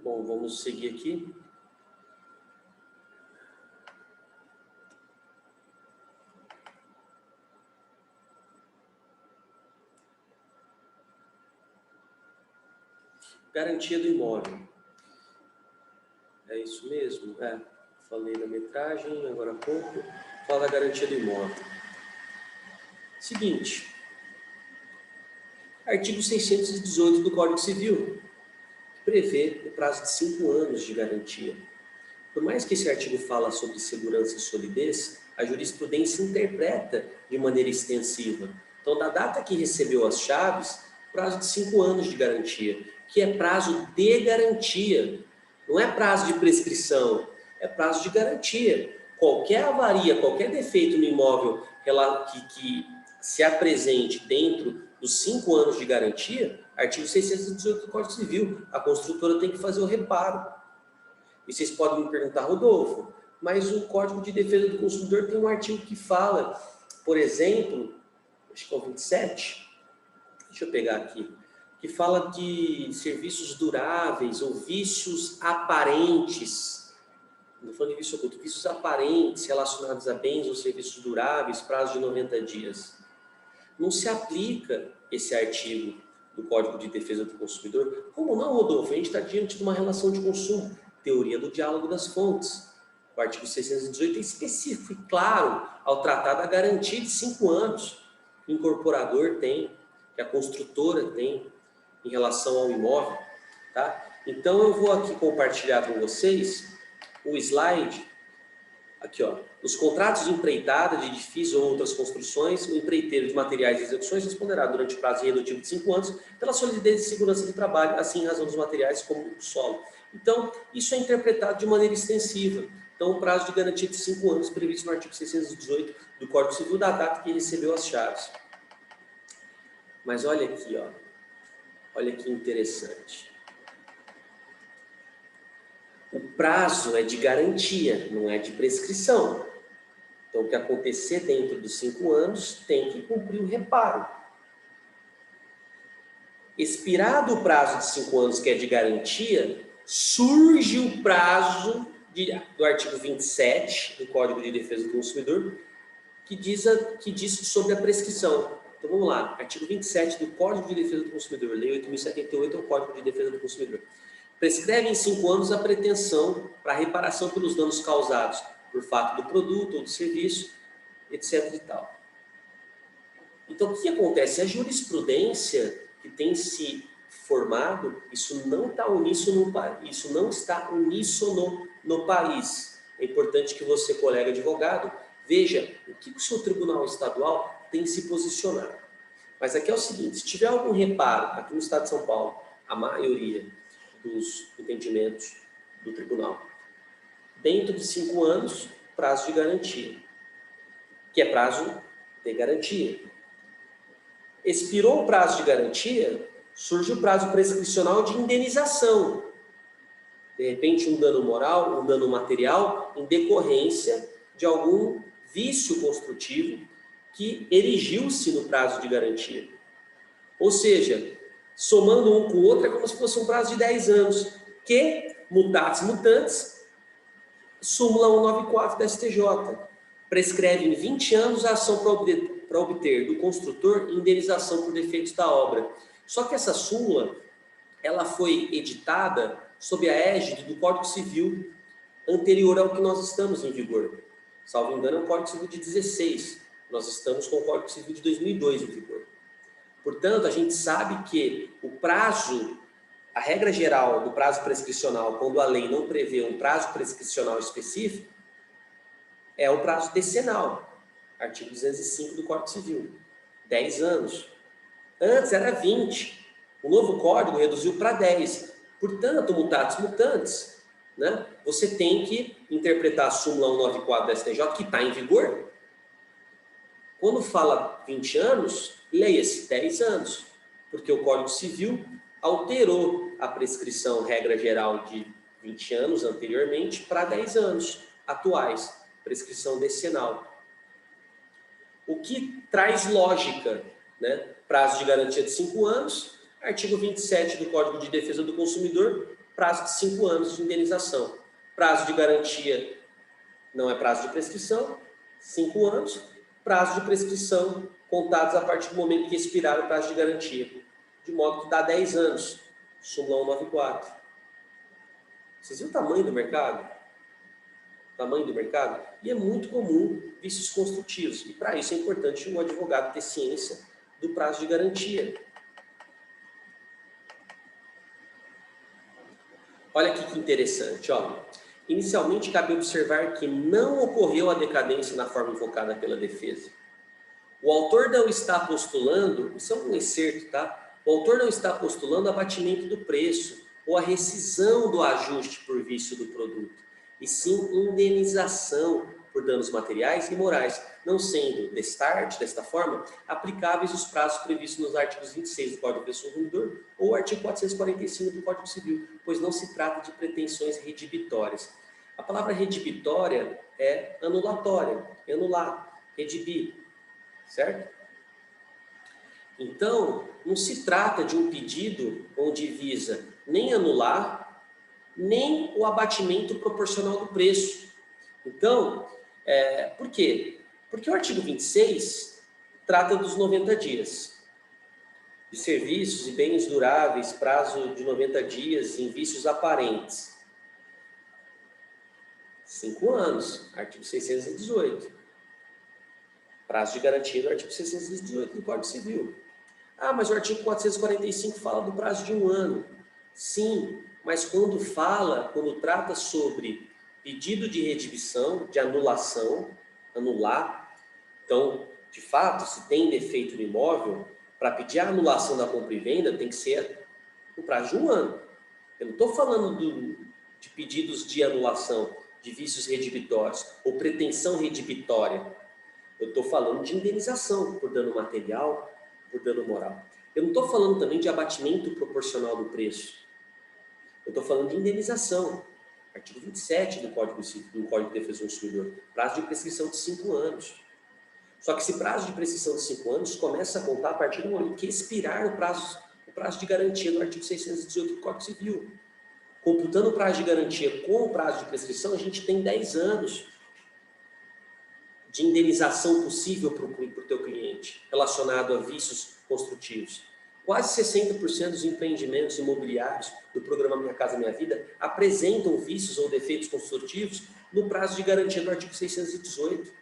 Bom, vamos seguir aqui. Garantia do imóvel. É isso mesmo? Falei da metragem agora há pouco. Fala da garantia do imóvel. Seguinte. Artigo 618 do Código Civil, que prevê o prazo de 5 anos de garantia. Por mais que esse artigo fala sobre segurança e solidez, a jurisprudência interpreta de maneira extensiva. Então, da data que recebeu as chaves, prazo de 5 anos de garantia, que é prazo de garantia. Não é prazo de prescrição, é prazo de garantia. Qualquer avaria, qualquer defeito no imóvel que se apresente dentro dos 5 anos de garantia, artigo 618 do Código Civil, a construtora tem que fazer o reparo. E vocês podem me perguntar, Rodolfo, mas o Código de Defesa do Consumidor tem um artigo que fala, por exemplo, acho que é o 27, deixa eu pegar aqui, que fala de serviços duráveis ou vícios aparentes. Não falando de vício oculto, vícios aparentes relacionados a bens ou serviços duráveis, prazo de 90 dias. Não se aplica esse artigo do Código de Defesa do Consumidor. Como não, Rodolfo? A gente está diante de uma relação de consumo. Teoria do diálogo das fontes. O artigo 618 é específico e claro ao tratar da garantia de 5 anos que o incorporador tem, que a construtora tem em relação ao imóvel. Tá? Então, eu vou aqui compartilhar com vocês o slide. Aqui, ó. Nos contratos de empreitada de edifícios ou outras construções, o empreiteiro de materiais e execuções responderá durante prazo irredutível de 5 anos pela solidez e segurança do trabalho, assim em razão dos materiais como o solo. Então, isso é interpretado de maneira extensiva. Então, o prazo de garantia de 5 anos previsto no artigo 618 do Código Civil da data que recebeu as chaves. Mas olha aqui, ó. Olha que interessante. O prazo é de garantia, não é de prescrição. Então, o que acontecer dentro dos 5 anos tem que cumprir o reparo. Expirado o prazo de 5 anos, que é de garantia, surge o prazo do artigo 27 do Código de Defesa do Consumidor, que diz sobre a prescrição. Então, vamos lá. Artigo 27 do Código de Defesa do Consumidor, Lei 8.078 é o Código de Defesa do Consumidor. Prescreve em 5 anos a pretensão para reparação pelos danos causados por fato do produto ou do serviço, etc. e tal. Então, o que acontece? A jurisprudência que tem se formado, isso não está uníssono no país. É importante que você, colega advogado, veja o que o seu tribunal estadual tem se posicionado. Mas aqui é o seguinte, se tiver algum reparo, aqui no estado de São Paulo, a maioria dos entendimentos do tribunal, dentro de 5 anos, prazo de garantia, que é prazo de garantia. Expirou o prazo de garantia, surge o prazo prescricional de indenização. De repente, um dano moral, um dano material, em decorrência de algum vício construtivo que erigiu-se no prazo de garantia. Ou seja, somando um com o outro, é como se fosse um prazo de 10 anos, que, mutatis mutandis, súmula 194 da STJ, prescreve em 20 anos a ação para obter do construtor indenização por defeitos da obra. Só que essa súmula, ela foi editada sob a égide do Código Civil anterior ao que nós estamos em vigor. Salvo engano, é o Código Civil de 16. Nós estamos com o Código Civil de 2002 em vigor. Portanto, a gente sabe que o prazo, a regra geral do prazo prescricional, quando a lei não prevê um prazo prescricional específico, é o prazo decenal, artigo 205 do Código Civil, 10 anos. Antes era 20, o novo código reduziu para 10. Portanto, mutatis mutandis, né? Você tem que interpretar a súmula 194 da STJ, que está em vigor. Quando fala 20 anos, leia-se 10 anos, porque o Código Civil alterou a prescrição, regra geral de 20 anos anteriormente, para 10 anos atuais, prescrição decenal. O que traz lógica, né? Prazo de garantia de 5 anos, artigo 27 do Código de Defesa do Consumidor, prazo de 5 anos de indenização. Prazo de garantia não é prazo de prescrição, 5 anos. Prazo de prescrição contados a partir do momento que expirar o prazo de garantia. De modo que dá 10 anos. Súmula 194. Vocês viram o tamanho do mercado? O tamanho do mercado? E é muito comum vícios construtivos. E para isso é importante o advogado ter ciência do prazo de garantia. Olha aqui que interessante, ó. Inicialmente, cabe observar que não ocorreu a decadência na forma invocada pela defesa. O autor não está postulando, isso é um excerto, tá? O autor não está postulando abatimento do preço ou a rescisão do ajuste por vício do produto, e sim indenização por danos materiais e morais, não sendo, desta forma, aplicáveis os prazos previstos nos artigos 26 do Código de Defesa do Consumidor ou artigo 445 do Código Civil, pois não se trata de pretensões redibitórias. A palavra redibitória é anulatória, é anular, redibir, certo? Então, não se trata de um pedido onde visa nem anular, nem o abatimento proporcional do preço. Então, por quê? Porque o artigo 26 trata dos 90 dias. De serviços e bens duráveis, prazo de 90 dias em vícios aparentes. 5 anos, artigo 618. Prazo de garantia do artigo 618 do Código Civil. Ah, mas o artigo 445 fala do prazo de 1 ano. Sim, mas quando trata sobre pedido de redibição, de anulação, anular, então, de fato, se tem defeito no imóvel, para pedir a anulação da compra e venda tem que ser no prazo de 1 ano. Eu não estou falando de pedidos de anulação, de vícios redibitórios ou pretensão redibitória. Eu estou falando de indenização por dano material, por dano moral. Eu não estou falando também de abatimento proporcional do preço. Eu estou falando de indenização. Artigo 27 do Código de Defesa do Consumidor. Prazo de prescrição de 5 anos. Só que esse prazo de prescrição de 5 anos começa a contar a partir do momento que expirar o prazo de garantia do artigo 618 do Código Civil. Computando o prazo de garantia com o prazo de prescrição, a gente tem 10 anos de indenização possível para o teu cliente, relacionado a vícios construtivos. Quase 60% dos empreendimentos imobiliários do programa Minha Casa Minha Vida apresentam vícios ou defeitos construtivos no prazo de garantia do artigo 618.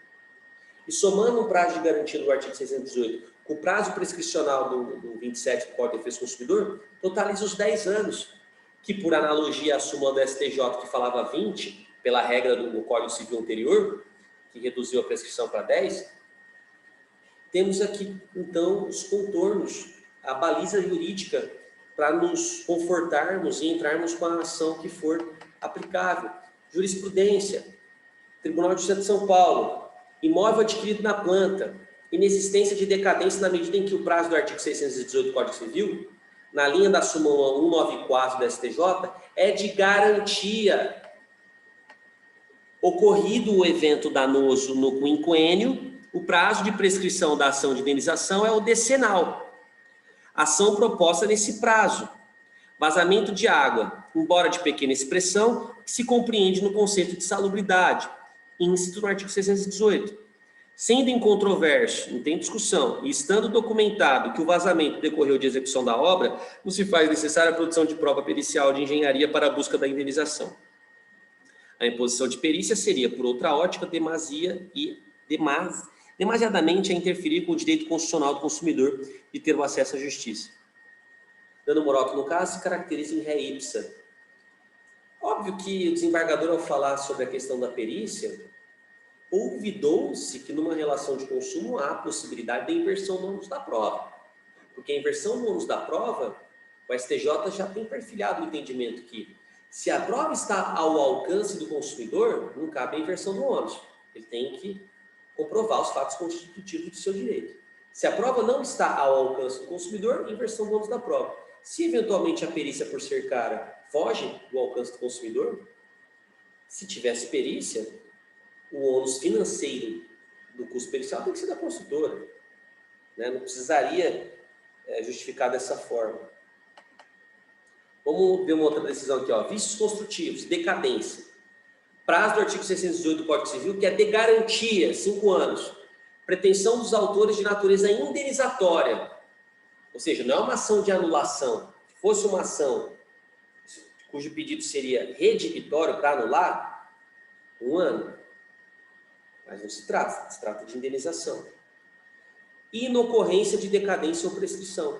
E somando o prazo de garantia do artigo 618 com o prazo prescricional do 27 do Código de Defesa do Consumidor, totaliza os 10 anos, que por analogia à súmula do STJ que falava 20, pela regra do Código Civil anterior, que reduziu a prescrição para 10, temos aqui, então, os contornos, a baliza jurídica para nos confortarmos e entrarmos com a ação que for aplicável. Jurisprudência, Tribunal de Justiça de São Paulo, imóvel adquirido na planta, inexistência de decadência na medida em que o prazo do artigo 618 do Código Civil, na linha da súmula 194 do STJ, é de garantia. Ocorrido o evento danoso no quinquênio, o prazo de prescrição da ação de indenização é o decenal. Ação proposta nesse prazo. Vazamento de água, embora de pequena expressão, que se compreende no conceito de salubridade, íncito no artigo 618. Sendo incontroverso, não tem discussão, e estando documentado que o vazamento decorreu de execução da obra, não se faz necessária a produção de prova pericial de engenharia para a busca da indenização. A imposição de perícia seria, por outra ótica, demasiadamente a interferir com o direito constitucional do consumidor de ter o acesso à justiça. Dano moral que, no caso, se caracteriza em ré ipsa. Óbvio que o desembargador, ao falar sobre a questão da perícia, olvidou-se que numa relação de consumo há a possibilidade da inversão do ônus da prova. Porque a inversão do ônus da prova, o STJ já tem perfilhado o entendimento que se a prova está ao alcance do consumidor, não cabe a inversão do ônus. Ele tem que comprovar os fatos constitutivos do seu direito. Se a prova não está ao alcance do consumidor, inversão do ônus da prova. Se eventualmente a perícia, por ser cara, foge do alcance do consumidor, se tivesse perícia, o ônus financeiro do custo pericial tem que ser da consultora. Né? Não precisaria justificar dessa forma. Vamos ver uma outra decisão aqui, ó. Vícios construtivos, decadência. Prazo do artigo 618 do Código Civil, que é de garantia, 5 anos. Pretensão dos autores de natureza indenizatória. Ou seja, não é uma ação de anulação. Se fosse uma ação cujo pedido seria redibitório para anular, 1 ano. Mas não se trata de indenização. Inocorrência de decadência ou prescrição.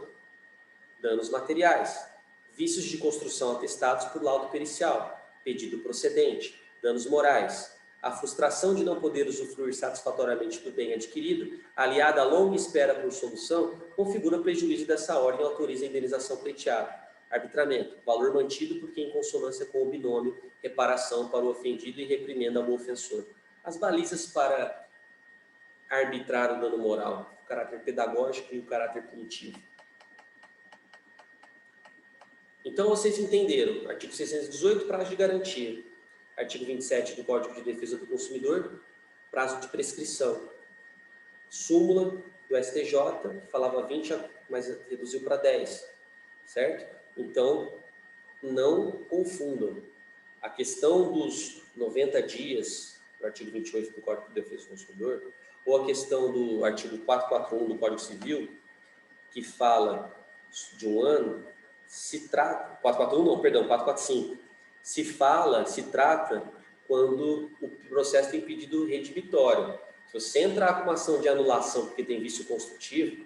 Danos materiais. Vícios de construção atestados por laudo pericial. Pedido procedente. Danos morais. A frustração de não poder usufruir satisfatoriamente do bem adquirido, aliada à longa espera por solução, configura prejuízo dessa ordem e autoriza a indenização pleiteada. Arbitramento. Valor mantido porque em consonância com o binômio, reparação para o ofendido e reprimenda ao ofensor. As balizas para arbitrar o dano moral, o caráter pedagógico e o caráter punitivo. Então, vocês entenderam. Artigo 618, prazo de garantia. Artigo 27 do Código de Defesa do Consumidor, prazo de prescrição. Súmula do STJ, falava 20, mas reduziu para 10. Certo? Então, não confundam. A questão dos 90 dias, do artigo 28 do Código de Defesa do Consumidor, ou a questão do artigo 441 do Código Civil, que fala de 1 ano, se trata... 441 não, perdão, 445. Se trata quando o processo tem pedido redibitório. Se você entrar com uma ação de anulação porque tem vício construtivo,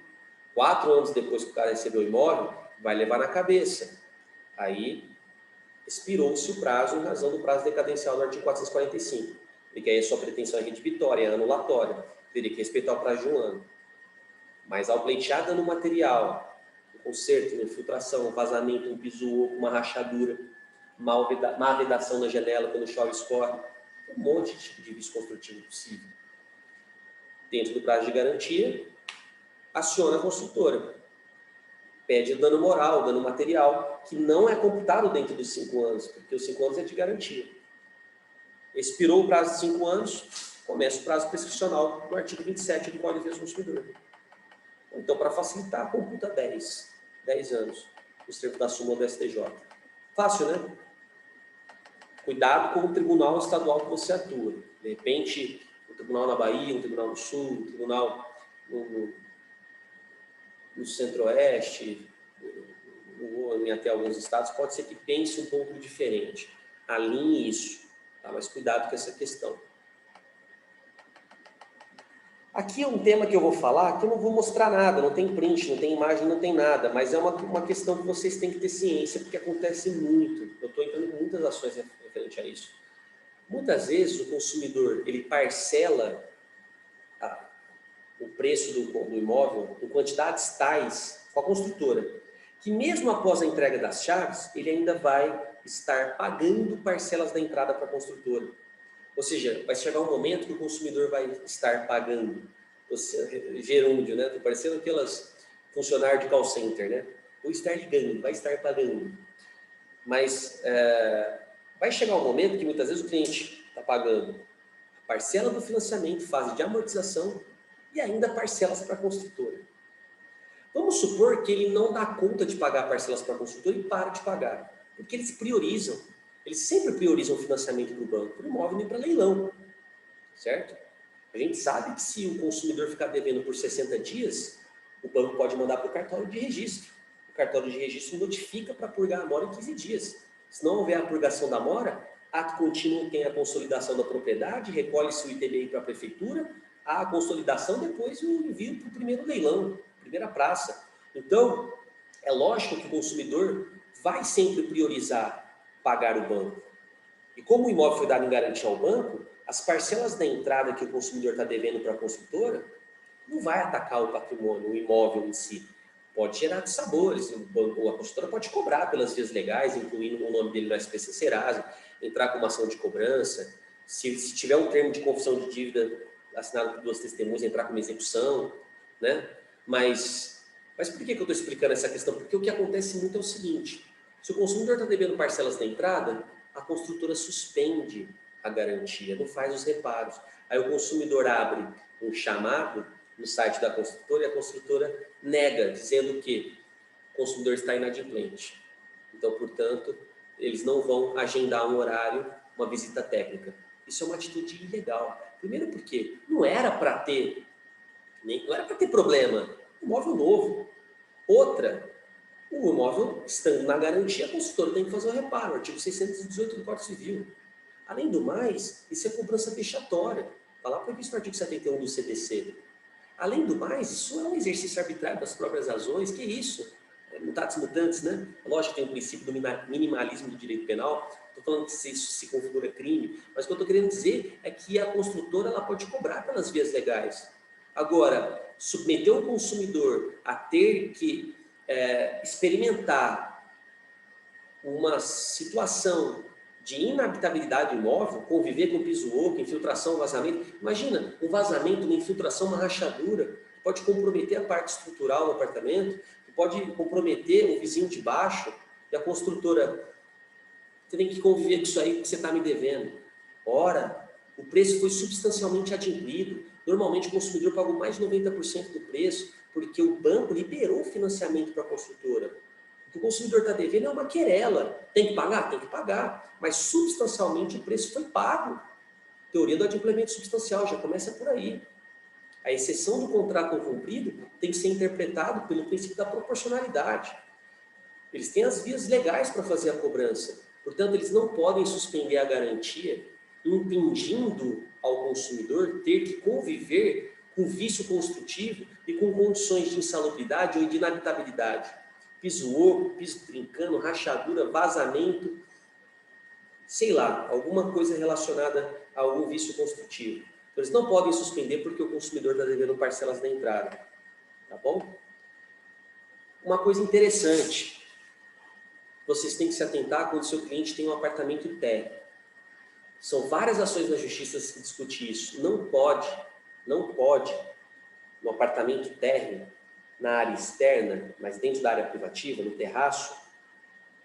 4 anos depois que o cara recebeu o imóvel, vai levar na cabeça. Aí, expirou-se o prazo em razão do prazo decadencial do artigo 445. Porque aí a sua pretensão é redibitória, é anulatória. Teria que respeitar o prazo de 1 ano. Mas ao pleitear dano material, um conserto, uma infiltração, um vazamento, um piso oco, uma rachadura, má vedação na janela quando chove e escorre, um monte de tipo de vício construtivo possível. Dentro do prazo de garantia, aciona a construtora. Pede dano moral, dano material, que não é computado dentro dos 5 anos, porque os 5 anos é de garantia. Expirou o prazo de 5 anos, começa o prazo prescricional do artigo 27 do Código de Defesa do Consumidor. Então, para facilitar, computa 10 anos, os termos da súmula do STJ. Fácil, né? Cuidado com o tribunal estadual que você atua. De repente, um tribunal na Bahia, um tribunal no Sul, um tribunal no Centro-Oeste, ou em até alguns estados, pode ser que pense um pouco diferente. Alinhe isso, tá? Mas cuidado com essa questão. Aqui é um tema que eu vou falar, que eu não vou mostrar nada, não tem print, não tem imagem, não tem nada, mas é uma questão que vocês têm que ter ciência, porque acontece muito. Eu estou entrando em muitas ações referente a isso. Muitas vezes o consumidor, ele parcela o preço do imóvel em quantidades tais com a construtora, que mesmo após a entrega das chaves, ele ainda vai estar pagando parcelas da entrada para a construtora. Ou seja, vai chegar um momento que o consumidor vai estar pagando. Gerúndio, né? Estou parecendo aquelas funcionários de call center, né? Vou estar ligando, vai estar pagando. Mas vai chegar um momento que muitas vezes o cliente está pagando a parcela do financiamento, fase de amortização e ainda parcelas para a construtora. Vamos supor que ele não dá conta de pagar parcelas para a construtora e para de pagar. Porque eles priorizam. Eles sempre priorizam o financiamento para o banco, para o imóvel e para leilão. Certo? A gente sabe que se o consumidor ficar devendo por 60 dias, o banco pode mandar para o cartório de registro. O cartório de registro notifica para purgar a mora em 15 dias. Se não houver a purgação da mora, ato contínuo tem a consolidação da propriedade, recolhe-se o ITBI para a prefeitura, a consolidação, depois o envio para o primeiro leilão, primeira praça. Então, é lógico que o consumidor vai sempre priorizar pagar o banco. E como o imóvel foi dado em garantia ao banco, as parcelas da entrada que o consumidor está devendo para a construtora não vai atacar o patrimônio, o imóvel em si. Pode gerar dissabores, o banco ou a construtora pode cobrar pelas vias legais, incluindo o nome dele no SPC Serasa, entrar com uma ação de cobrança. Se tiver um termo de confissão de dívida assinado por 2 testemunhas, entrar com uma execução, né? Mas por que eu estou explicando essa questão? Porque o que acontece muito é o seguinte: se o consumidor está devendo parcelas da entrada, a construtora suspende a garantia, não faz os reparos. Aí o consumidor abre um chamado no site da construtora e a construtora nega, dizendo que o consumidor está inadimplente. Então, portanto, eles não vão agendar um horário, uma visita técnica. Isso é uma atitude ilegal. Primeiro porque não era para ter problema. Imóvel novo. Outra, o imóvel estando na garantia, a construtora tem que fazer o reparo. Artigo 618 do Código Civil. Além do mais, isso é cobrança vexatória. Está lá previsto no artigo 71 do CDC. Além do mais, isso é um exercício arbitrário das próprias razões. Que isso? Mutatis mutandis, né? Lógico que tem o princípio do minimalismo do direito penal. Estou falando que isso se configura crime. Mas o que eu estou querendo dizer é que a construtora ela pode cobrar pelas vias legais. Agora, submeter o consumidor a ter que experimentar uma situação de inabitabilidade do imóvel, conviver com piso oco, infiltração, vazamento. Imagina, um vazamento, uma infiltração, uma rachadura, que pode comprometer a parte estrutural do apartamento, que pode comprometer o vizinho de baixo, e a construtora, você tem que conviver com isso aí que você está me devendo. Ora, o preço foi substancialmente adimplido. Normalmente o consumidor pagou mais de 90% do preço, porque o banco liberou o financiamento para a construtora. O que o consumidor está devendo é uma querela. Tem que pagar? Tem que pagar. Mas substancialmente o preço foi pago. Teoria do adimplemento substancial, já começa por aí. A exceção do contrato não cumprido tem que ser interpretado pelo princípio da proporcionalidade. Eles têm as vias legais para fazer a cobrança. Portanto, eles não podem suspender a garantia, impedindo ao consumidor ter que conviver com vício construtivo e com condições de insalubridade ou de inabitabilidade. Piso oco, piso trincando, rachadura, vazamento, sei lá, alguma coisa relacionada a algum vício construtivo. Então, eles não podem suspender porque o consumidor está devendo parcelas da entrada. Tá bom? Uma coisa interessante, vocês têm que se atentar quando o seu cliente tem um apartamento térreo. São várias ações na justiça que discutem isso. Não pode, no apartamento térreo, na área externa, mas dentro da área privativa, no terraço,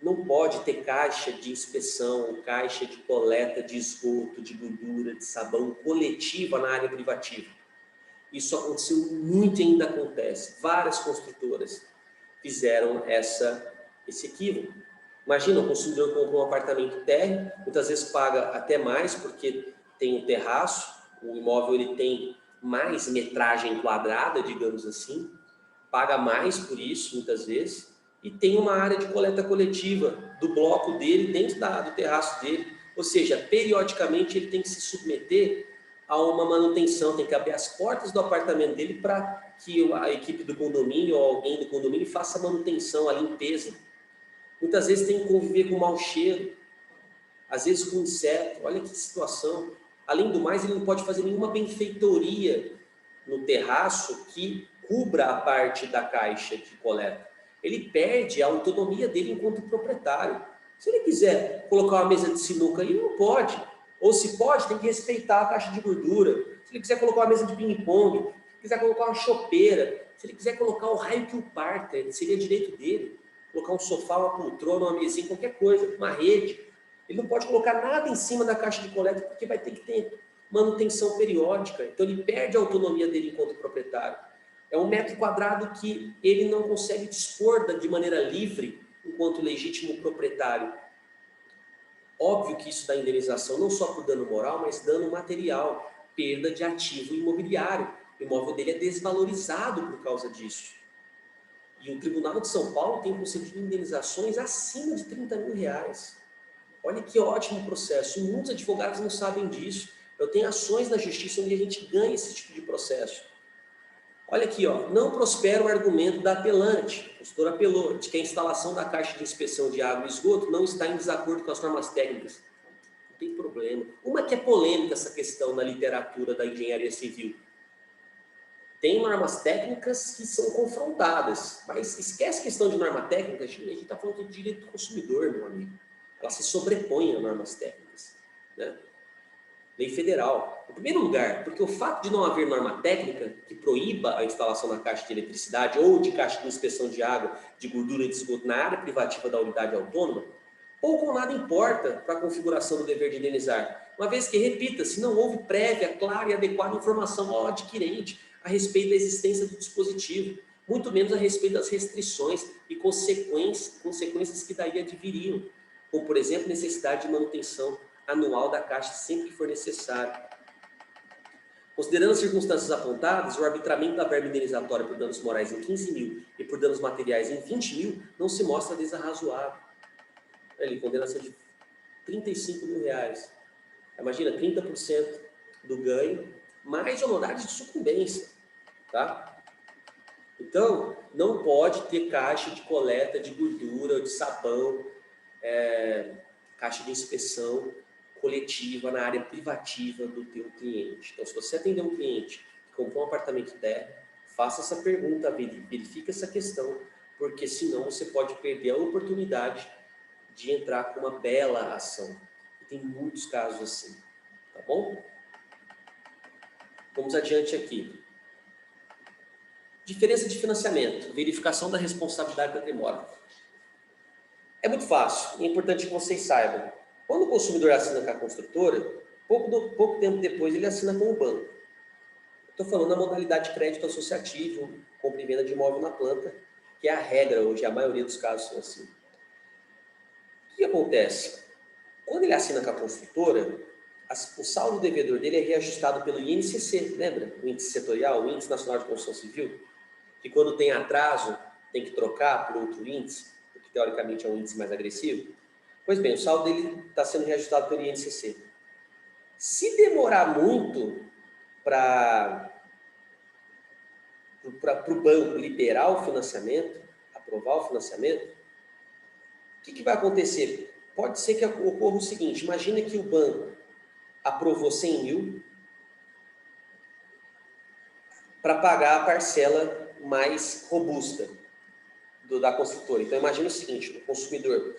não pode ter caixa de inspeção, caixa de coleta de esgoto, de gordura, de sabão coletiva na área privativa. Isso aconteceu muito e ainda acontece. Várias construtoras fizeram esse equívoco. Imagina, o consumidor compra um apartamento térreo, muitas vezes paga até mais porque tem um terraço, o imóvel ele tem mais metragem quadrada, digamos assim, paga mais por isso, muitas vezes, e tem uma área de coleta coletiva do bloco dele, dentro do terraço dele. Ou seja, periodicamente ele tem que se submeter a uma manutenção, tem que abrir as portas do apartamento dele para que a equipe do condomínio ou alguém do condomínio faça a manutenção, a limpeza. Muitas vezes tem que conviver com mau cheiro, às vezes com inseto. Olha que situação. Além do mais, ele não pode fazer nenhuma benfeitoria no terraço que cubra a parte da caixa de coleta. Ele perde a autonomia dele enquanto proprietário. Se ele quiser colocar uma mesa de sinuca ali, ele não pode. Ou se pode, tem que respeitar a caixa de gordura. Se ele quiser colocar uma mesa de ping-pong, se quiser colocar uma chopeira, se ele quiser colocar o raio que o parta, seria direito dele. Colocar um sofá, uma poltrona, uma mesinha, qualquer coisa, uma rede. Ele não pode colocar nada em cima da caixa de coleta porque vai ter que ter manutenção periódica. Então ele perde a autonomia dele enquanto proprietário. É um metro quadrado que ele não consegue dispor de maneira livre enquanto legítimo proprietário. Óbvio que isso dá indenização não só por dano moral, mas dano material, perda de ativo imobiliário. O imóvel dele é desvalorizado por causa disso. E o Tribunal de São Paulo tem concedido indenizações acima de R$30 mil. Olha que ótimo processo. Muitos advogados não sabem disso. Eu tenho ações na justiça onde a gente ganha esse tipo de processo. Olha aqui, ó, não prospera o argumento da apelante, a consultora apelou, de que a instalação da caixa de inspeção de água e esgoto não está em desacordo com as normas técnicas. Não tem problema. Uma que é polêmica essa questão na literatura da engenharia civil. Tem normas técnicas que são confrontadas, mas esquece a questão de norma técnica, a gente está falando de direito do consumidor, meu amigo. Ela se sobrepõe a normas técnicas, né? Lei federal. Em primeiro lugar, porque o fato de não haver norma técnica que proíba a instalação da caixa de eletricidade ou de caixa de inspeção de água, de gordura e de esgoto na área privativa da unidade autônoma, pouco ou nada importa para a configuração do dever de indenizar, uma vez que, repita, se não houve prévia, clara e adequada informação ao adquirente a respeito da existência do dispositivo. muito menos a respeito das restrições e consequências que daí adviriam, como, por exemplo, necessidade de manutenção anual da Caixa sempre que for necessário. Considerando as circunstâncias apontadas, o arbitramento da verba indenizatória por danos morais em 15 mil e por danos materiais em 20 mil não se mostra desarrazoável. Ali, condenação de 35 mil reais. Imagina, 30% do ganho, mais honorários de sucumbência. Tá? Então, não pode ter caixa de coleta de gordura, de sabão, caixa de inspeção coletiva na área privativa do teu cliente. Então, se você atender um cliente que comprou um apartamento térreo, faça essa pergunta, verifique essa questão, porque senão você pode perder a oportunidade de entrar com uma bela ação. E tem muitos casos assim, tá bom? Vamos adiante aqui. Diferença de financiamento, verificação da responsabilidade patrimonial. É muito fácil, e é importante que vocês saibam. Quando o consumidor assina com a construtora, pouco tempo depois ele assina com o banco. Estou falando da modalidade de crédito associativo, compra e venda de imóvel na planta, que é a regra hoje, a maioria dos casos são assim. O que acontece? Quando ele assina com a construtora, o saldo devedor dele é reajustado pelo INCC, lembra? O Índice Setorial, o Índice Nacional de Construção Civil, que quando tem atraso, tem que trocar por outro índice, porque teoricamente é um índice mais agressivo. Pois bem, o saldo dele está sendo reajustado pelo INCC. Se demorar muito para o banco liberar o financiamento, aprovar o financiamento, o que vai acontecer? Pode ser que ocorra o seguinte, imagina que o banco aprovou 100 mil para pagar a parcela mais robusta da construtora. Então, imagina o seguinte, o consumidor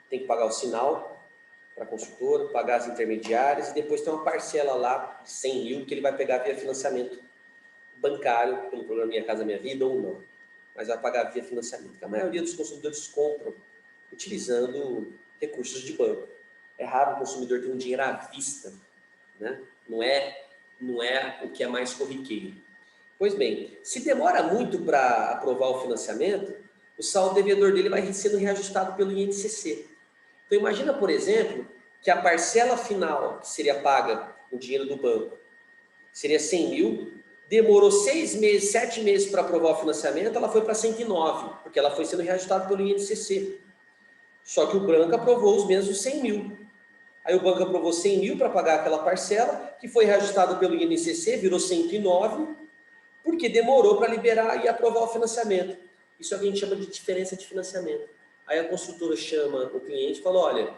tem que pagar o sinal para a construtora, pagar as intermediárias e depois tem uma parcela lá de 100 mil que ele vai pegar via financiamento bancário, pelo programa Minha Casa Minha Vida ou não, mas vai pagar via financiamento. A maioria dos consumidores compram utilizando recursos de banco. É raro o consumidor ter um dinheiro à vista, né? Não é o que é mais corriqueiro. Pois bem, se demora muito para aprovar o financiamento, o saldo devedor dele vai sendo reajustado pelo INCC. Então imagina, por exemplo, que a parcela final que seria paga com dinheiro do banco seria 100 mil, demorou 6 meses, 7 meses para aprovar o financiamento, ela foi para 109, porque ela foi sendo reajustada pelo INCC. Só que o banco aprovou os mesmos 100 mil. Aí o banco aprovou 100 mil para pagar aquela parcela, que foi reajustada pelo INCC, virou 109, porque demorou para liberar e aprovar o financiamento. Isso é o que a gente chama de diferença de financiamento. Aí a construtora chama o cliente e fala, olha,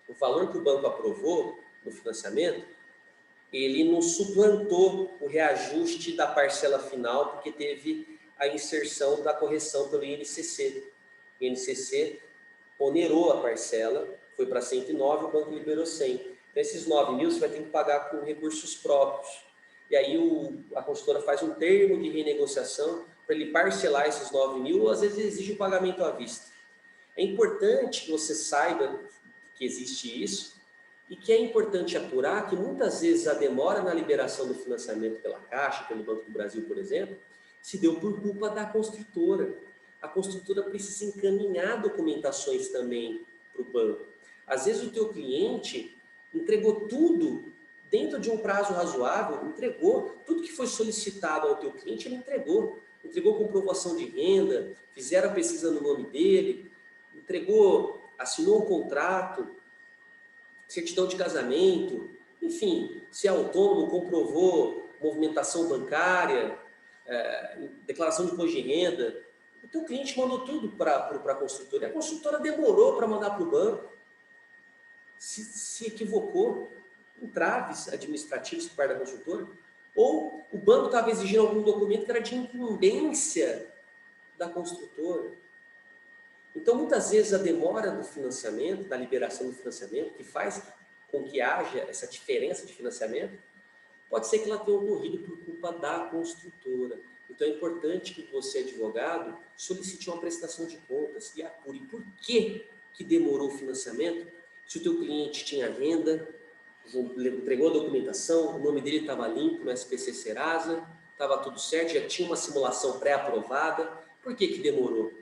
o valor que o banco aprovou no financiamento, ele não suplantou o reajuste da parcela final, porque teve a inserção da correção pelo INCC. O INCC onerou a parcela, foi para 109, o banco liberou 100. Então, esses 9 mil você vai ter que pagar com recursos próprios. E aí a consultora faz um termo de renegociação para ele parcelar esses 9 mil, ou às vezes exige o pagamento à vista. É importante que você saiba que existe isso e que é importante apurar que muitas vezes a demora na liberação do financiamento pela Caixa, pelo Banco do Brasil, por exemplo, se deu por culpa da construtora. A construtora precisa encaminhar documentações também para o banco. Às vezes o teu cliente entregou tudo dentro de um prazo razoável, entregou tudo que foi solicitado ao teu cliente, ele entregou comprovação de renda, fizeram a pesquisa no nome dele, entregou, assinou um contrato, certidão de casamento, enfim, se é autônomo, comprovou movimentação bancária, declaração de imposto de renda. O teu cliente mandou tudo para a construtora, e a construtora demorou para mandar para o banco, se equivocou, entraves administrativos por parte da construtora, ou o banco estava exigindo algum documento que era de incumbência da construtora. Então, muitas vezes, a demora do financiamento, da liberação do financiamento, que faz com que haja essa diferença de financiamento, pode ser que ela tenha ocorrido por culpa da construtora. Então, é importante que você, advogado, solicite uma prestação de contas e apure por que demorou o financiamento, se o teu cliente tinha renda, entregou a documentação, o nome dele estava limpo no SPC Serasa, estava tudo certo, já tinha uma simulação pré-aprovada. Por que demorou?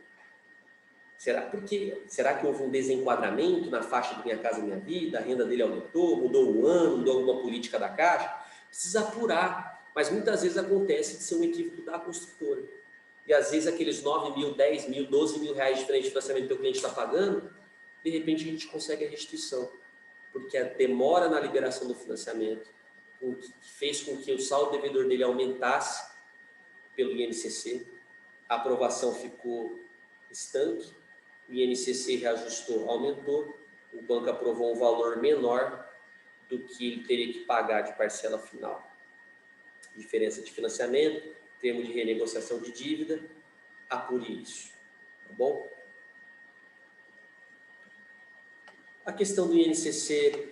Será que houve um desenquadramento na faixa do Minha Casa Minha Vida? A renda dele aumentou, mudou o ano, mudou alguma política da Caixa? Precisa apurar, mas muitas vezes acontece de ser um equívoco da construtora. E às vezes aqueles 9 mil, 10 mil, 12 mil reais de diferente de financiamento que o cliente está pagando, de repente a gente consegue a restituição, porque a demora na liberação do financiamento fez com que o saldo devedor dele aumentasse pelo INCC, a aprovação ficou estanque, o INCC reajustou, aumentou, o banco aprovou um valor menor do que ele teria que pagar de parcela final. Diferença de financiamento, termo de renegociação de dívida, apure isso, tá bom? A questão do INCC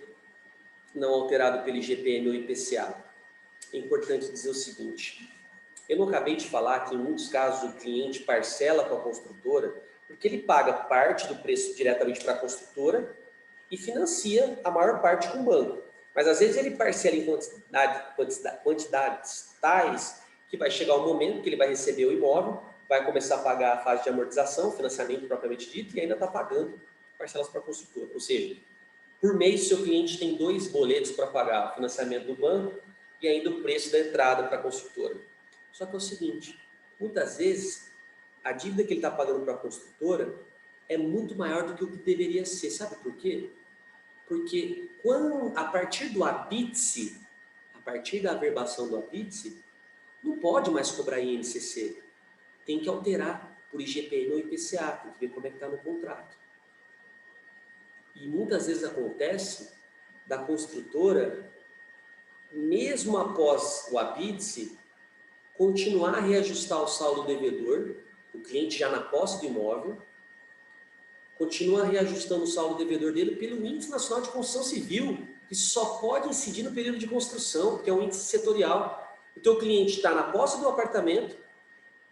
não alterado pelo IGPM ou IPCA. É importante dizer o seguinte, eu não acabei de falar que em muitos casos o cliente parcela com a construtora porque ele paga parte do preço diretamente para a construtora e financia a maior parte com o banco. Mas às vezes ele parcela em quantidades tais que vai chegar o momento que ele vai receber o imóvel, vai começar a pagar a fase de amortização, financiamento propriamente dito, e ainda está pagando parcelas para a construtora. Ou seja, por mês, seu cliente tem 2 boletos para pagar o financiamento do banco e ainda o preço da entrada para a construtora. Só que é o seguinte, muitas vezes, a dívida que ele está pagando para a construtora é muito maior do que o que deveria ser. Sabe por quê? Porque a partir do habite-se, a partir da averbação do habite-se, não pode mais cobrar INCC. Tem que alterar por IGPM ou IPCA, tem que ver como é que está no contrato. E muitas vezes acontece da construtora, mesmo após o habite-se, continuar a reajustar o saldo devedor, o cliente já na posse do imóvel, continua reajustando o saldo devedor dele pelo Índice Nacional de Construção Civil, que só pode incidir no período de construção, que é um índice setorial. Então o cliente está na posse do apartamento,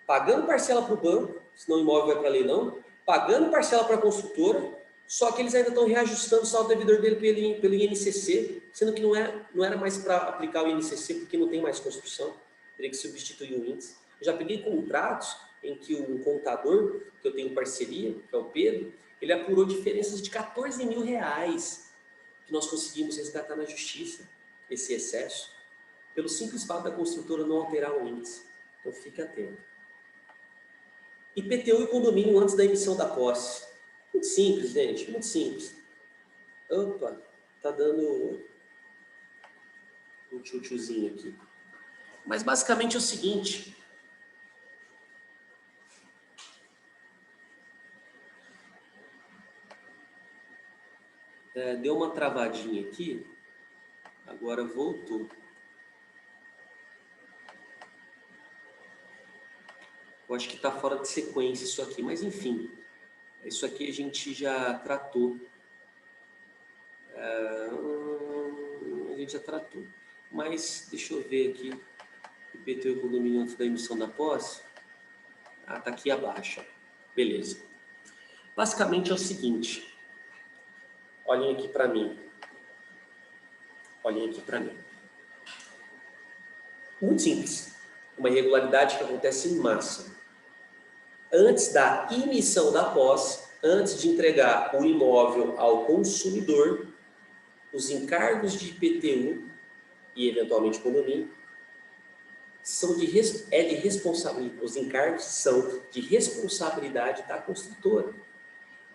pagando parcela para o banco, senão o imóvel vai para leilão, pagando parcela para a construtora, só que eles ainda estão reajustando o saldo devedor dele pelo INCC, sendo que não era mais para aplicar o INCC, porque não tem mais construção, teria que substituir o índice. Eu já peguei contratos em que um contador, que eu tenho parceria, que é o Pedro, ele apurou diferenças de 14 mil reais que nós conseguimos resgatar na justiça, esse excesso, pelo simples fato da construtora não alterar o índice. Então fique atento. IPTU e condomínio antes da emissão da posse. Muito simples, gente, muito simples. Opa, tá dando um tchutchuzinho aqui. Mas basicamente é o seguinte. Deu uma travadinha aqui, agora voltou. Eu acho que está fora de sequência isso aqui, mas enfim, isso aqui a gente já tratou. A gente já tratou. Mas deixa eu ver aqui, IPTU e condomínio antes da emissão da posse. Ah, tá aqui abaixo. Beleza. Basicamente é o seguinte. Olhem aqui para mim. Olhem aqui para mim. Muito simples. Uma irregularidade que acontece em massa. Antes da emissão da posse, antes de entregar o imóvel ao consumidor, os encargos de IPTU e eventualmente condomínio os encargos são de responsabilidade da construtora.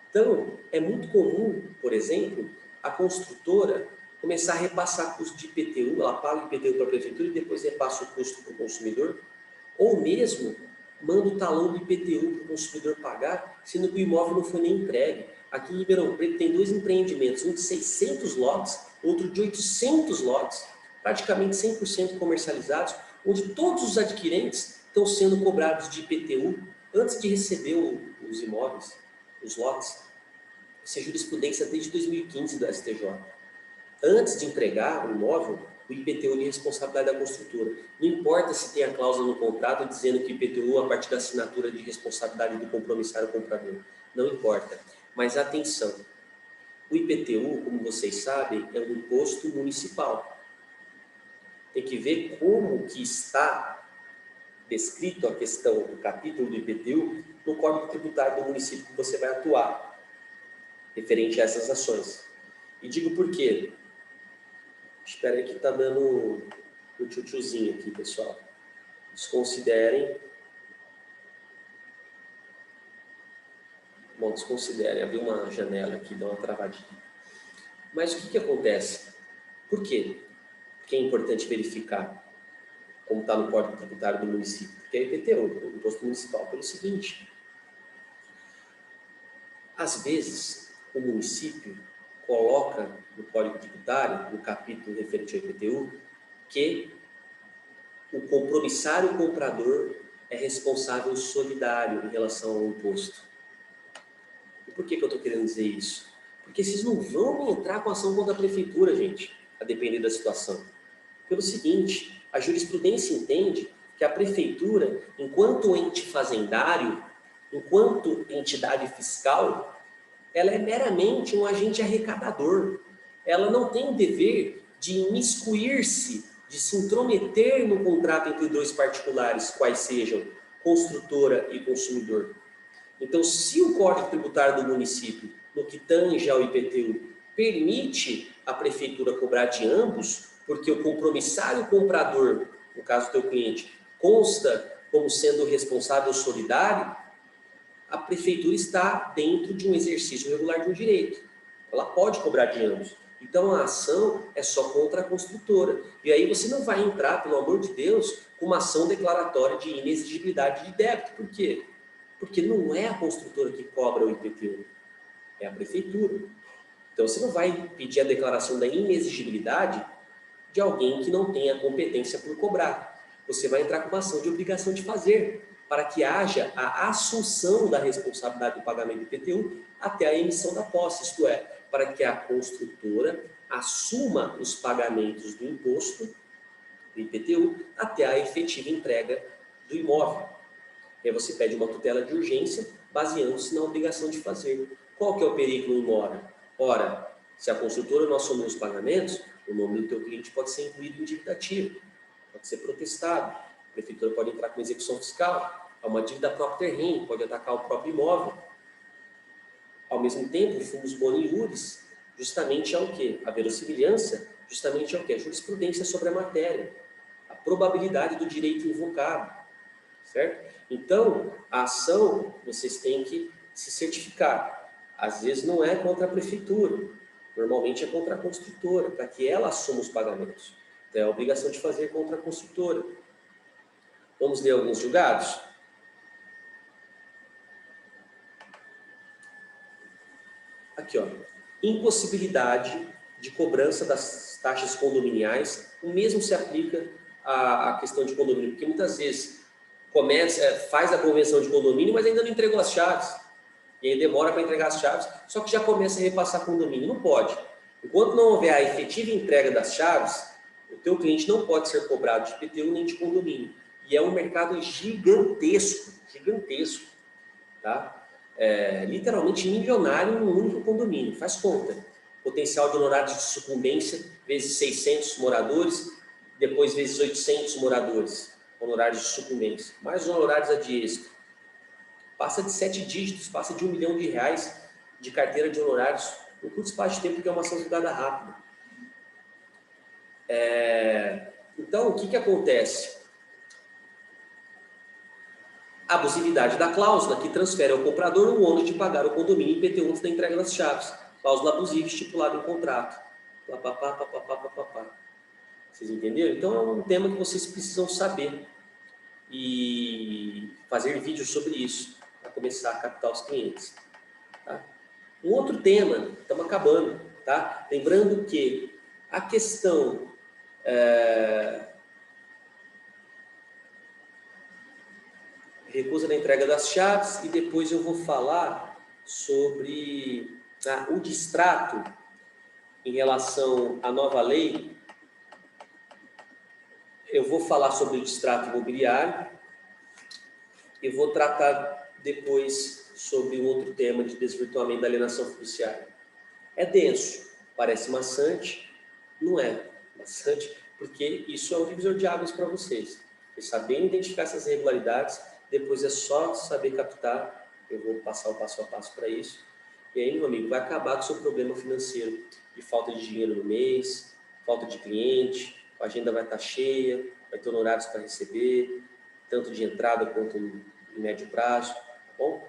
Então, é muito comum, por exemplo, a construtora começar a repassar custo de IPTU, ela paga o IPTU para a prefeitura e depois repassa o custo para o consumidor, ou mesmo manda o talão do IPTU para o consumidor pagar, sendo que o imóvel não foi nem entregue. Aqui em Ribeirão Preto tem 2 empreendimentos, um de 600 lotes, outro de 800 lotes, praticamente 100% comercializados, onde todos os adquirentes estão sendo cobrados de IPTU antes de receber os imóveis, os lotes. Isso é jurisprudência desde 2015 do STJ. Antes de entregar o imóvel, o IPTU é de responsabilidade da construtora. Não importa se tem a cláusula no contrato dizendo que o IPTU, a partir da assinatura, é de responsabilidade do compromissário comprador. Não importa. Mas atenção, o IPTU, como vocês sabem, é um imposto municipal. Tem que ver como que está descrito a questão do capítulo do IPTU no Código Tributário do município que você vai atuar, referente a essas ações. E digo por quê. Espera aí que está dando um tchutchuzinho aqui, pessoal. Desconsiderem. Bom, desconsiderem. Abriu uma janela aqui, dá uma travadinha. Mas o que acontece? Por quê? Porque é importante verificar como está no Código Tributário do município. Porque é IPTU, o Imposto Municipal, pelo seguinte. Às vezes, o município coloca no Código Tributário, no capítulo referente ao IPTU, que o compromissário comprador é responsável solidário em relação ao imposto. E por que eu estou querendo dizer isso? Porque vocês não vão entrar com ação contra a prefeitura, gente, a depender da situação. Pelo seguinte, a jurisprudência entende que a prefeitura, enquanto ente fazendário, enquanto entidade fiscal, ela é meramente um agente arrecadador. Ela não tem o dever de imiscuir-se, de se intrometer no contrato entre dois particulares, quais sejam construtora e consumidor. Então, se o Código Tributário do município, no que tange ao IPTU, permite a prefeitura cobrar de ambos, porque o compromissário comprador, no caso do teu cliente, consta como sendo responsável solidário, a prefeitura está dentro de um exercício regular de um direito. Ela pode cobrar de ambos. Então, a ação é só contra a construtora. E aí você não vai entrar, pelo amor de Deus, com uma ação declaratória de inexigibilidade de débito. Por quê? Porque não é a construtora que cobra o IPTU, é a prefeitura. Então, você não vai pedir a declaração da inexigibilidade de alguém que não tem a competência por cobrar. Você vai entrar com uma ação de obrigação de fazer, para que haja a assunção da responsabilidade do pagamento do IPTU até a emissão da posse, isto é, para que a construtora assuma os pagamentos do imposto, do IPTU, até a efetiva entrega do imóvel. E aí você pede uma tutela de urgência, baseando-se na obrigação de fazer. Qual que é o perigo em mora? Ora, se a construtora não assumir os pagamentos, o nome do teu cliente pode ser incluído em dívida ativa, pode ser protestado, a prefeitura pode entrar com execução fiscal, há uma dívida própria terreno, pode atacar o próprio imóvel. Ao mesmo tempo, o fumus boni iuris, justamente é o quê? A verossimilhança, justamente é o quê? A jurisprudência sobre a matéria, a probabilidade do direito invocado, certo? Então, a ação, vocês têm que se certificar. Às vezes não é contra a prefeitura, normalmente é contra a construtora, para que ela assuma os pagamentos. Então, é a obrigação de fazer contra a construtora. Vamos ler alguns julgados? Aqui, ó. Impossibilidade de cobrança das taxas condominiais. O mesmo se aplica à questão de condomínio, porque muitas vezes faz a convenção de condomínio, mas ainda não entregou as chaves. E aí demora para entregar as chaves, só que já começa a repassar condomínio. Não pode. Enquanto não houver a efetiva entrega das chaves, o teu cliente não pode ser cobrado de IPTU nem de condomínio. E é um mercado gigantesco, gigantesco, tá? Literalmente milionário num único condomínio. Faz conta. Potencial de honorários de sucumbência, vezes 600 moradores, depois vezes 800 moradores, honorários de sucumbência. Mais os honorários a de êxito. Passa de 7 dígitos, passa de R$1 milhão de carteira de honorários, um curto espaço de tempo, que é uma ação julgada rápida. Então, o que acontece? Abusividade da cláusula, que transfere ao comprador o ônus de pagar o condomínio IPTU antes da entrega das chaves. Cláusula abusiva estipulada em contrato. Vocês entenderam? Então, é um tema que vocês precisam saber e fazer vídeos sobre isso, para começar a captar os clientes. Tá? Um outro tema, estamos acabando, tá? Lembrando que a questão recusa da entrega das chaves, e depois eu vou falar sobre o distrato em relação à nova lei. Eu vou falar sobre o distrato imobiliário e vou tratar depois sobre um outro tema de desvirtuamento da alienação fiduciária. É denso, parece maçante, não é maçante, porque isso é um divisor de águas para vocês. E sabendo identificar essas irregularidades, depois é só saber captar. Eu vou passar o passo a passo para isso. E aí, meu amigo, vai acabar com o seu problema financeiro de falta de dinheiro no mês, falta de cliente, a agenda vai estar cheia, vai ter honorários para receber, tanto de entrada quanto em médio prazo, tá bom?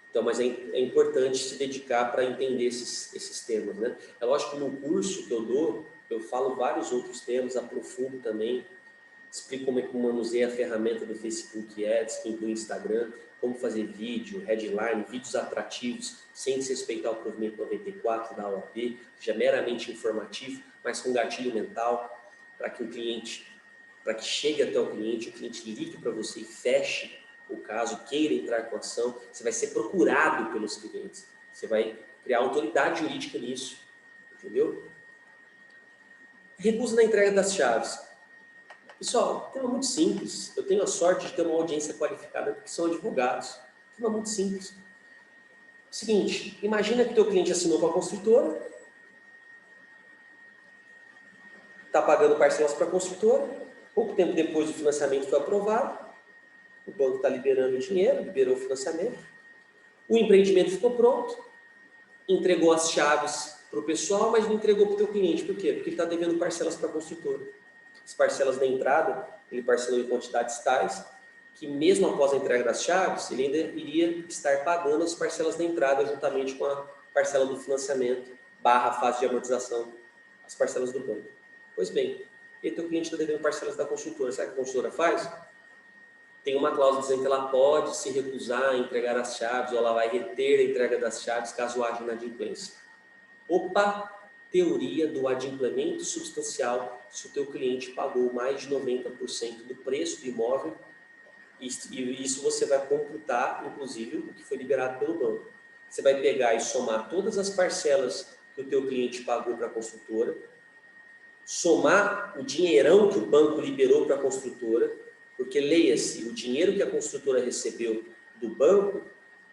Então, mas é importante se dedicar para entender esses temas, né? É lógico que no curso que eu dou, eu falo vários outros temas, aprofundo também, explico como é que manuseia a ferramenta do Facebook Ads, que inclui Instagram, como fazer vídeo, headline, vídeos atrativos, sem desrespeitar o provimento 94 da OAB, que já é meramente informativo, mas com gatilho mental, para que o cliente, para que chegue até o cliente ligue para você e feche o caso, queira entrar com a ação, você vai ser procurado pelos clientes, você vai criar autoridade jurídica nisso, entendeu? Recusa na entrega das chaves. Pessoal, tema muito simples. Eu tenho a sorte de ter uma audiência qualificada porque são advogados. Tema muito simples. Seguinte, imagina que o teu cliente assinou com a construtora, está pagando parcelas para a construtora, pouco tempo depois o financiamento foi aprovado, o banco está liberando o dinheiro, liberou o financiamento, o empreendimento ficou pronto, entregou as chaves para o pessoal, mas não entregou para o teu cliente. Por quê? Porque ele está devendo parcelas para a construtora. As parcelas da entrada, ele parcelou em quantidades tais que mesmo após a entrega das chaves, ele ainda iria estar pagando as parcelas da entrada juntamente com a parcela do financiamento, barra fase de amortização, as parcelas do banco. Pois bem, e teu cliente está devendo parcelas da construtora. Sabe o que a construtora faz? Tem uma cláusula dizendo que ela pode se recusar a entregar as chaves ou ela vai reter a entrega das chaves caso haja inadimplência. Opa! Teoria do adimplemento substancial se o teu cliente pagou mais de 90% do preço do imóvel e isso você vai computar, inclusive, o que foi liberado pelo banco. Você vai pegar e somar todas as parcelas que o teu cliente pagou para a construtora, somar o dinheirão que o banco liberou para a construtora, porque leia-se, o dinheiro que a construtora recebeu do banco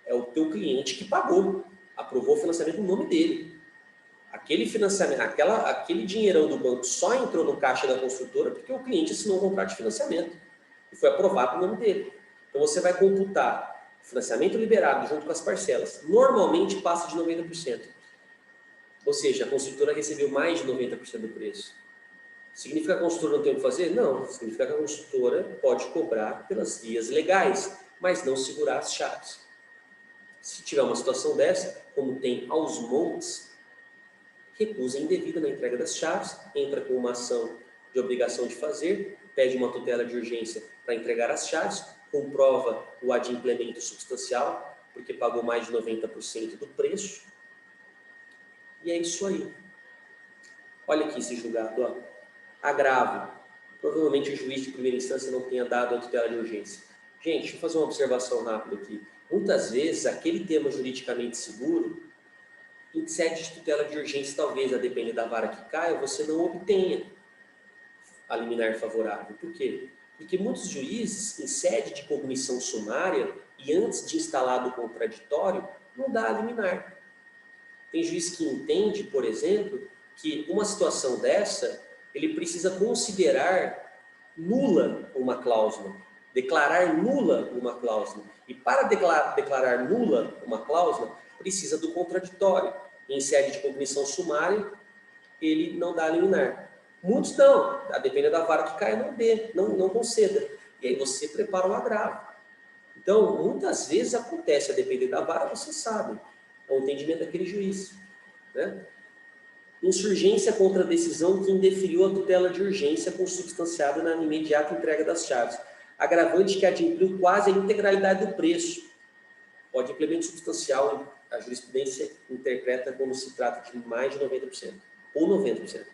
é o teu cliente que pagou, aprovou o financiamento no nome dele. Aquele financiamento, aquele dinheirão do banco só entrou no caixa da construtora porque o cliente assinou um contrato de financiamento e foi aprovado no nome dele. Então você vai computar o financiamento liberado junto com as parcelas. Normalmente passa de 90%. Ou seja, a construtora recebeu mais de 90% do preço. Significa que a construtora não tem o que fazer? Não. Significa que a construtora pode cobrar pelas vias legais, mas não segurar as chaves. Se tiver uma situação dessa, como tem aos montes, recusa indevida na entrega das chaves, entra com uma ação de obrigação de fazer, pede uma tutela de urgência para entregar as chaves, comprova o adimplemento substancial, porque pagou mais de 90% do preço, e é isso aí. Olha aqui esse julgado, ó. Agravo. Provavelmente o juiz de primeira instância não tenha dado a tutela de urgência. Gente, deixa eu fazer uma observação rápida aqui. Muitas vezes, aquele tema juridicamente seguro, em sede de tutela de urgência, talvez, a depender da vara que caia, você não obtenha a liminar favorável. Por quê? Porque muitos juízes, em sede de cognição sumária e antes de instalado o contraditório, não dá a liminar. Tem juiz que entende, por exemplo, que uma situação dessa, ele precisa considerar nula uma cláusula, declarar nula uma cláusula. E para declarar nula uma cláusula, precisa do contraditório. Em sede de cognição sumária, ele não dá a liminar. Muitos não, a depender da vara que caia, não dê, não conceda. E aí você prepara o agravo. Então, muitas vezes acontece, a depender da vara, você sabe, é o entendimento daquele juiz. Né? Insurgência contra a decisão que indeferiu a tutela de urgência consubstanciada na imediata entrega das chaves. Agravante que adimpliu quase a integralidade do preço. O adimplemento substancial, a jurisprudência interpreta como se trata de mais de 90%, ou 90%.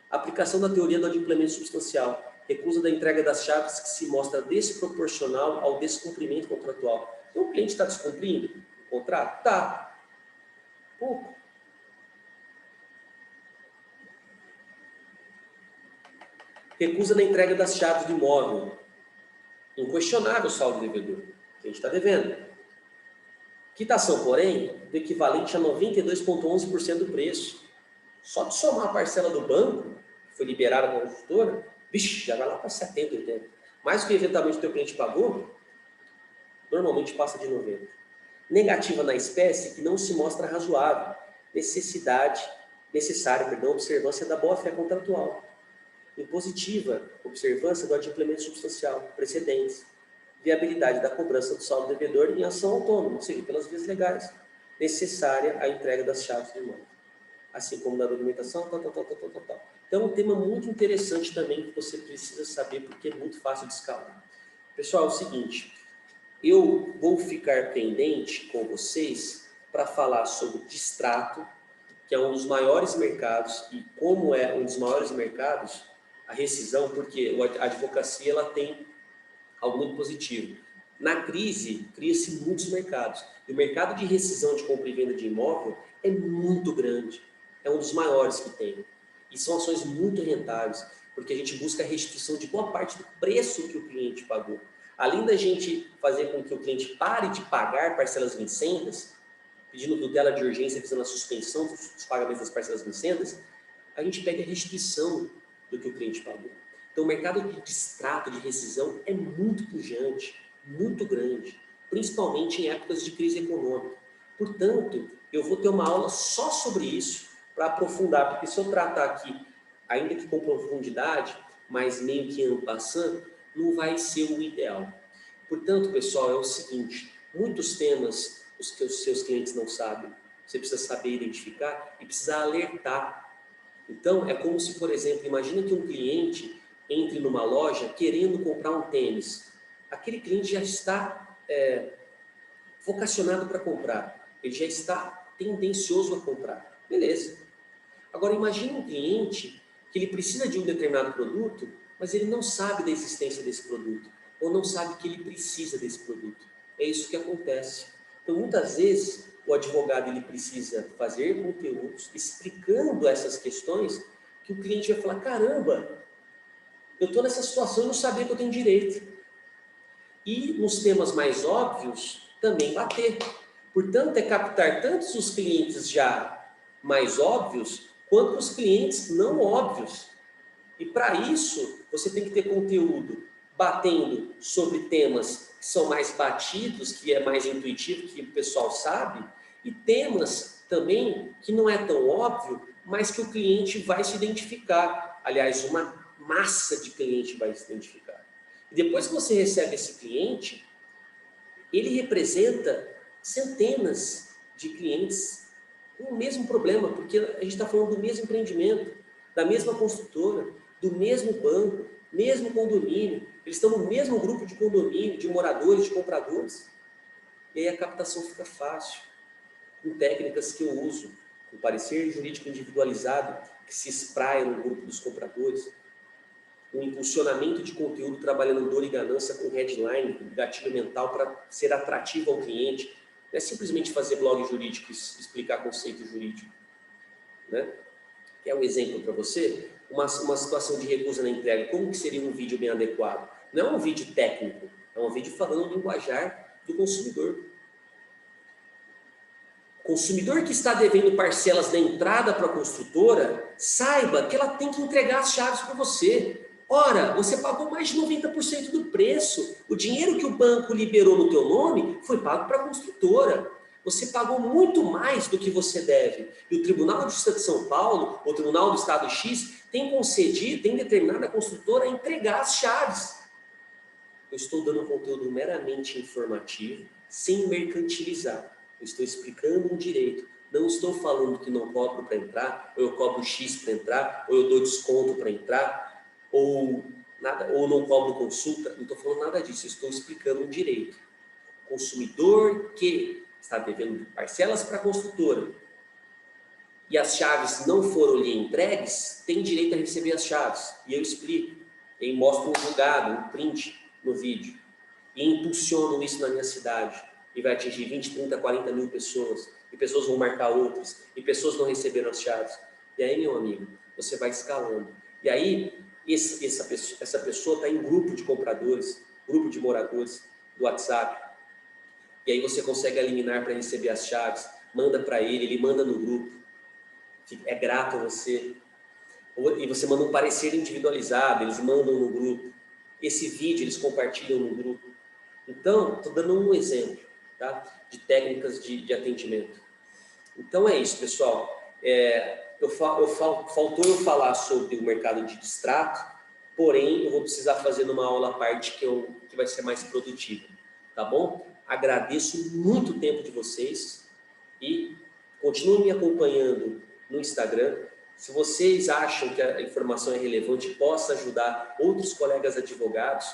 Aplicação da teoria do adimplemento substancial. Recusa da entrega das chaves que se mostra desproporcional ao descumprimento contratual. Então, o cliente está descumprindo o contrato? Tá. Pouco. Recusa da entrega das chaves do imóvel. Inquestionável o saldo devedor. A gente está devendo. Quitação, porém, do equivalente a 92,11% do preço. Só de somar a parcela do banco, que foi liberada pela construtora, vixe, já vai lá para 70, 80. Mais do que eventualmente o teu cliente pagou, normalmente passa de 90. Negativa na espécie que não se mostra razoável, observância da boa-fé contratual. Impositiva, observância do adimplemento substancial, precedentes. Viabilidade da cobrança do saldo devedor em ação autônoma, ou seja, pelas vias legais, necessária à entrega das chaves do imóvel. Assim como da documentação, tal. Então, é um tema muito interessante também que você precisa saber, porque é muito fácil de escalar. Pessoal, é o seguinte, eu vou ficar pendente com vocês para falar sobre distrato, que é um dos maiores mercados, e como é um dos maiores mercados, a rescisão, porque a advocacia ela tem algo muito positivo. Na crise, cria-se muitos mercados. E o mercado de rescisão de compra e venda de imóvel é muito grande. É um dos maiores que tem. E são ações muito rentáveis, porque a gente busca a restituição de boa parte do preço que o cliente pagou. Além da gente fazer com que o cliente pare de pagar parcelas vincendas, pedindo tutela de urgência, visando a suspensão dos pagamentos das parcelas vincendas, a gente pega a restituição do que o cliente pagou. Então, o mercado de distrato, de rescisão, é muito pujante, muito grande, principalmente em épocas de crise econômica. Portanto, eu vou ter uma aula só sobre isso, para aprofundar, porque se eu tratar aqui, ainda que com profundidade, mas meio que en passant, não vai ser o ideal. Portanto, pessoal, é o seguinte, muitos temas os que os seus clientes não sabem, você precisa saber identificar e precisa alertar. Então, é como se, por exemplo, imagina que um cliente entre numa loja querendo comprar um tênis. Aquele cliente já está vocacionado para comprar, ele já está tendencioso a comprar. Beleza. Agora, imagine um cliente que ele precisa de um determinado produto, mas ele não sabe da existência desse produto, ou não sabe que ele precisa desse produto. É isso que acontece. Então, muitas vezes, o advogado ele precisa fazer conteúdos explicando essas questões que o cliente vai falar, caramba, eu estou nessa situação e não sabia que eu tenho direito. E nos temas mais óbvios, também bater. Portanto, é captar tantos os clientes já mais óbvios, quanto os clientes não óbvios. E para isso, você tem que ter conteúdo batendo sobre temas que são mais batidos, que é mais intuitivo, que o pessoal sabe, e temas também que não é tão óbvio, mas que o cliente vai se identificar. Aliás, uma massa de cliente vai se identificar. E depois que você recebe esse cliente, ele representa centenas de clientes com o mesmo problema, porque a gente está falando do mesmo empreendimento, da mesma construtora, do mesmo banco, mesmo condomínio, eles estão no mesmo grupo de condomínio, de moradores, de compradores, e aí a captação fica fácil, com técnicas que eu uso, com parecer jurídico individualizado, que se espraia no grupo dos compradores, um impulsionamento de conteúdo trabalhando dor e ganância com headline, com gatilho mental para ser atrativo ao cliente. Não é simplesmente fazer blog jurídico e explicar conceito jurídico. Né? Quer um exemplo para você? Uma situação de recusa na entrega. Como que seria um vídeo bem adequado? Não é um vídeo técnico, é um vídeo falando o linguajar do consumidor. O consumidor que está devendo parcelas da entrada para a construtora, saiba que ela tem que entregar as chaves para você. Ora, você pagou mais de 90% do preço. O dinheiro que o banco liberou no teu nome foi pago para a construtora. Você pagou muito mais do que você deve. E o Tribunal de Justiça de São Paulo, ou o Tribunal do Estado X, tem concedido, tem determinado a construtora a entregar as chaves. Eu estou dando um conteúdo meramente informativo, sem mercantilizar. Eu estou explicando um direito. Não estou falando que não cobro para entrar, ou eu cobro X para entrar, ou eu dou desconto para entrar, ou não cobro consulta. Não estou falando nada disso, eu estou explicando um direito. O consumidor que está devendo parcelas para a construtora e as chaves não foram lhe entregues, tem direito a receber as chaves. E eu explico. E mostro um julgado, um print no vídeo. E impulsionam isso na minha cidade. E vai atingir 20, 30, 40 mil pessoas. E pessoas vão marcar outras. E pessoas não receberam as chaves. E aí, meu amigo, você vai escalando. E aí, essa pessoa está em grupo de compradores, grupo de moradores do WhatsApp. E aí você consegue eliminar para receber as chaves. Manda para ele manda no grupo. É grato a você. e você manda um parecer individualizado, eles mandam no grupo. Esse vídeo eles compartilham no grupo. Então, estou dando um exemplo, tá? De técnicas de atendimento. Então é isso, pessoal. Faltou eu falar sobre o mercado de distrato, porém eu vou precisar fazer numa aula à parte que vai ser mais produtiva, tá bom? Agradeço muito o tempo de vocês e continuem me acompanhando no Instagram. Se vocês acham que a informação é relevante e possa ajudar outros colegas advogados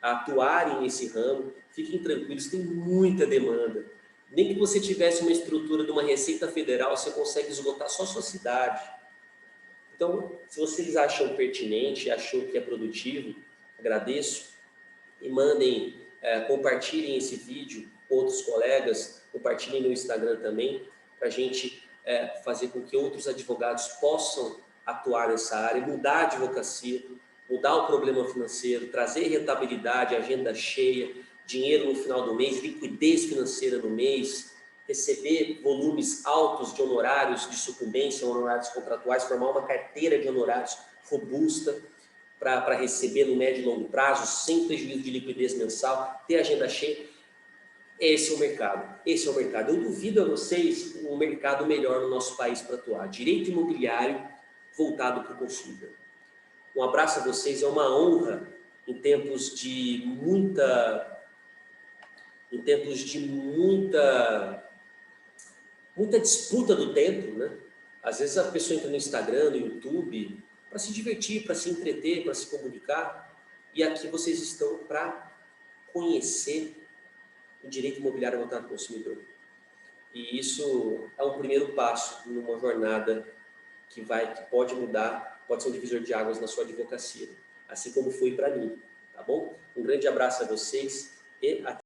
a atuarem nesse ramo, fiquem tranquilos, tem muita demanda. Nem que você tivesse uma estrutura de uma Receita Federal, você consegue esgotar só a sua cidade. Então, se vocês acham pertinente, acham que é produtivo, agradeço e mandem, compartilhem esse vídeo com outros colegas, compartilhem no Instagram também, para a gente fazer com que outros advogados possam atuar nessa área, mudar a advocacia, mudar o problema financeiro, trazer rentabilidade, agenda cheia, dinheiro no final do mês, liquidez financeira no mês, receber volumes altos de honorários de sucumbência, honorários contratuais, formar uma carteira de honorários robusta para receber no médio e longo prazo, sem prejuízo de liquidez mensal, ter agenda cheia. Esse é o mercado, esse é o mercado. Eu duvido a vocês um mercado melhor no nosso país para atuar. Direito imobiliário voltado para o consumidor. Um abraço a vocês, é uma honra em tempos de muita disputa do tempo, né? Às vezes a pessoa entra no Instagram, no YouTube, para se divertir, para se entreter, para se comunicar, e aqui vocês estão para conhecer o direito imobiliário voltado ao consumidor. E isso é um primeiro passo numa jornada que pode mudar, pode ser um divisor de águas na sua advocacia, assim como foi para mim, tá bom? Um grande abraço a vocês e até